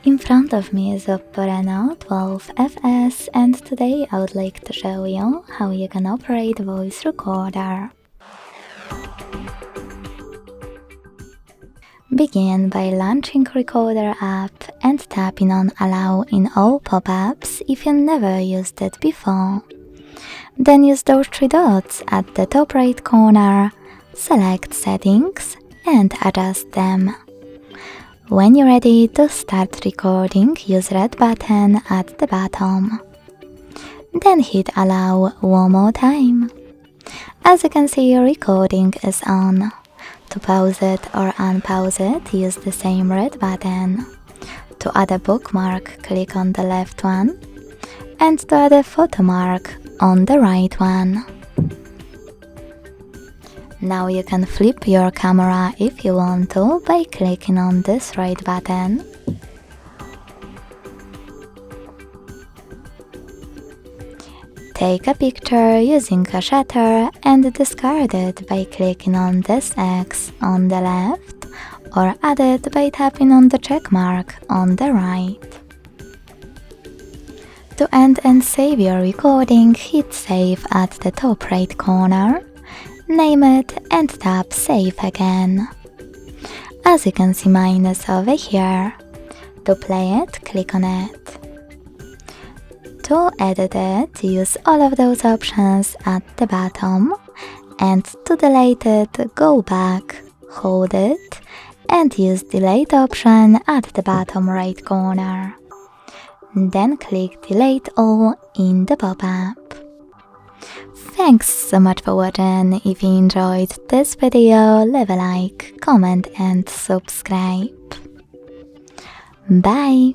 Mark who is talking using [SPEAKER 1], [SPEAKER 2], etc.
[SPEAKER 1] In front of me is OPPO RENO12 FS, and today I would like to show you how you can operate voice recorder. Begin by launching Recorder app and tapping on Allow in all pop-ups if you never used it before. Then use those three dots at the top right corner, select Settings and adjust them. When you're ready to start recording, use red button at the bottom. Then hit Allow one more time. As you can see, recording is on. To pause it or unpause it, use the same red button. To add a bookmark, click on the left one, and to add a photo mark, on the right one. Now you can flip your camera if you want to by clicking on this right button. Take a picture using a shutter and discard it by clicking on this X on the left, or add it by tapping on the check mark on the right. To end and save your recording, hit Save at the top right corner, name it and tap Save again. As you can see, mine is over here. To play it, click on it. To edit it, use all of those options at the bottom, and to delete it, go back, hold it, and use Delete option at the bottom right corner. Then click Delete All in the pop-up. Thanks so much for watching. If you enjoyed this video, leave a like, comment and subscribe. Bye!